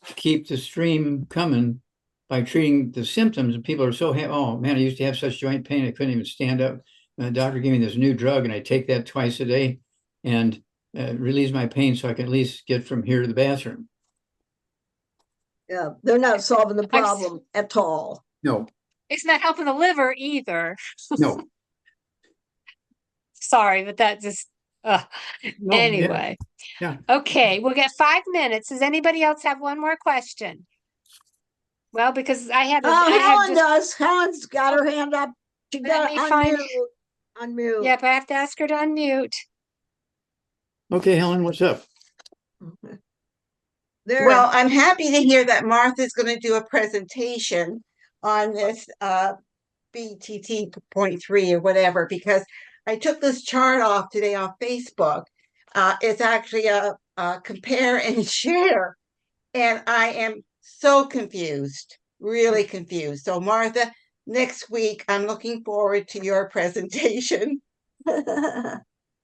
to keep the stream coming by treating the symptoms. And people are so happy. Oh man, I used to have such joint pain, I couldn't even stand up. And the doctor gave me this new drug, and I take that twice a day and relieves my pain so I can at least get from here to the bathroom. Yeah, they're not solving the problem at all. No. It's not helping the liver either. No. Sorry, but that just No, anyway. Yeah. Okay, we'll get 5 minutes. Does anybody else have one more question? Well, because I had Helen does. Helen's got her hand up. She Let got me unmute. Yep, I have to ask her to unmute. Okay, Helen, what's up? There. Well, I'm happy to hear that Martha's going to do a presentation on this BTT point 3 or whatever, because I took this chart off today on Facebook. It's actually a compare and share, and I am so confused, really confused. So Martha, next week, I'm looking forward to your presentation.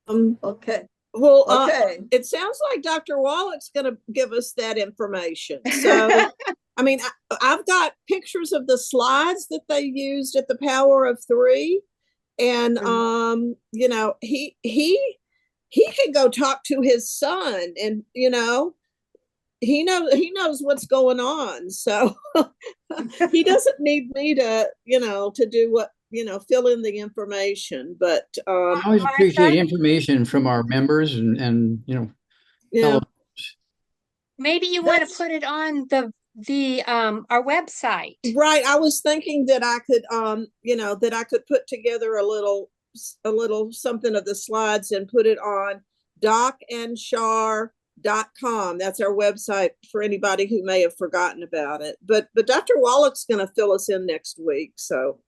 Okay. Well, Okay. it sounds like Dr. Wallach's going to give us that information. So, I mean, I've got pictures of the slides that they used at the Power of Three, and you know, he can go talk to his son, and you know, he knows what's going on. So he doesn't need me to, you know, to do what, you know, fill in the information. But I always appreciate information from our members and you know, yeah, fellow. Maybe you want to put it on the our website. right. I was thinking that I could you know, that I could put together a little something of the slides and put it on docandshar.com. That's our website for anybody who may have forgotten about it. But Dr. Wallach's going to fill us in next week. So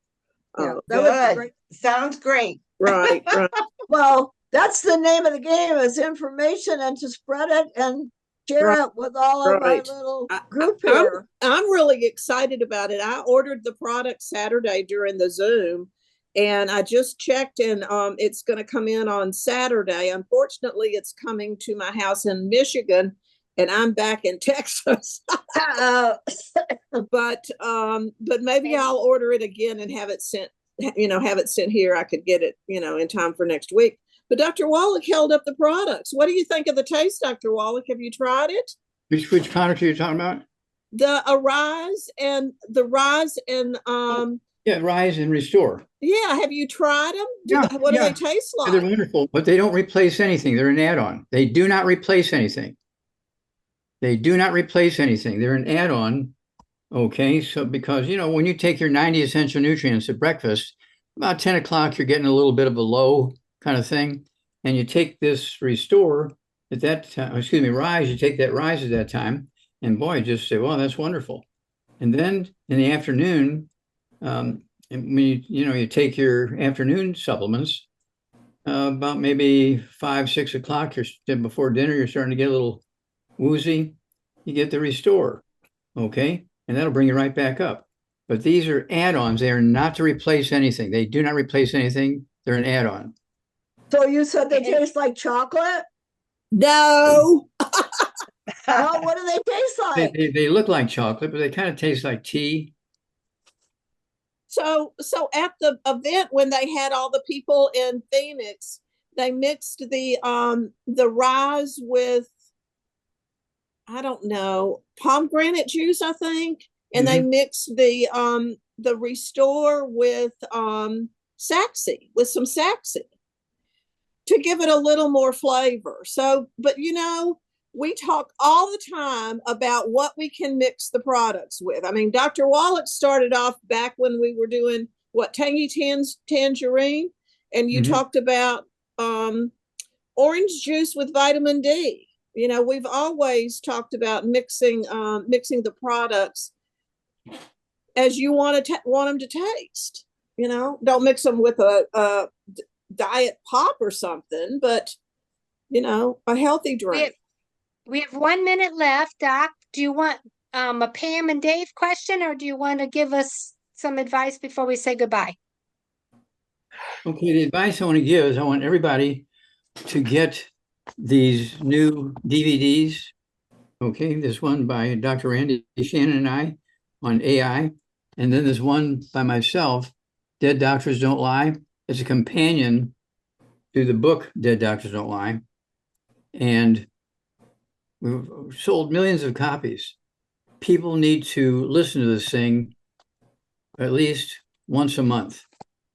Yeah, that would be Good. great. Sounds great. right, right. Well, that's the name of the game, is information, and to spread it and share Right, it with all of our right. little group I'm here. really excited about it. I ordered the product Saturday during the Zoom, and I just checked, and it's going to come in on Saturday. Unfortunately, it's coming to my house in Michigan, and I'm back in Texas. But maybe I'll order it again and have it sent, you know, have it sent here. I could get it, you know, in time for next week. But Dr. Wallach held up the products. What do you think of the taste, Dr. Wallach? Have you tried it? Which product are you talking about? The Rise and Yeah, Rise and Restore. yeah, have you tried them? What do they taste like? They're wonderful, but they don't replace anything. They're an add-on. They do not replace anything. They do not replace anything. They're an add-on. Okay, so because, you know, when you take your 90 essential nutrients at breakfast, about 10 o'clock, you're getting a little bit of a low kind of thing. And you take this Restore at that time, excuse me, Rise, you take that Rise at that time, and boy, just say, well, that's wonderful. And then in the afternoon, and when you take your afternoon supplements, about maybe 5, 6 o'clock, before dinner, you're starting to get a little woozy, you get the Restore, okay? And that'll bring you right back up. But these are add-ons. They are not to replace anything. They do not replace anything. They're an add-on. So you said they taste like chocolate? No. Well, what do they taste like? They look like chocolate, but they kind of taste like tea. So at the event when they had all the people in Phoenix, they mixed the Rise with, I don't know, pomegranate juice, I think, and they mixed the Restore with Saxy, with some Saxy, to give it a little more flavor. So, but you know, we talk all the time about what we can mix the products with. I mean, Dr. Wallach started off back when we were doing Tangy Tangerine, and you talked about orange juice with vitamin D. You know, we've always talked about mixing the products as you want them to taste. You know, don't mix them with a diet pop or something, but you know, a healthy drink. We have 1 minute left, Doc. Do you want a Pam and Dave question, or do you want to give us some advice before we say goodbye? Okay, the advice I want to give is I want everybody to get these new DVDs. Okay, there's one by Dr. Randy Shannon and I on AI, and then there's one by myself, Dead Doctors Don't Lie. It's a companion to the book Dead Doctors Don't Lie, and we've sold millions of copies. People need to listen to this thing at least once a month.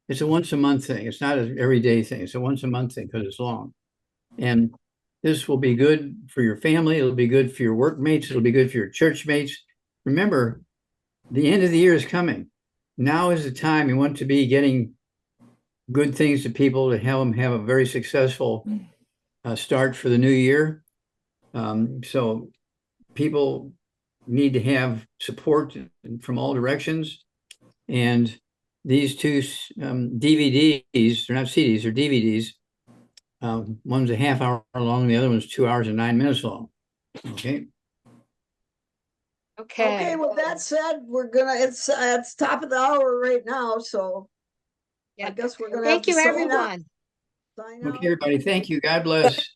It's a once a month thing. It's not an everyday thing. It's a once a month thing because it's long. And this will be good for your family. It'll be good for your workmates. It'll be good for your church mates. Remember, the end of the year is coming. Now is the time you want to be getting good things to people to help them have a very successful start for the new year. So people need to have support from all directions. And these two DVDs, they're not CDs, they're DVDs. One's a half hour long, the other one's 2 hours and 9 minutes long. Okay. Okay, with that said, it's top of the hour right now, so I Yeah. guess we're gonna have Thank to you, sign out. everyone. Sign Okay, out. everybody. Thank you. God bless.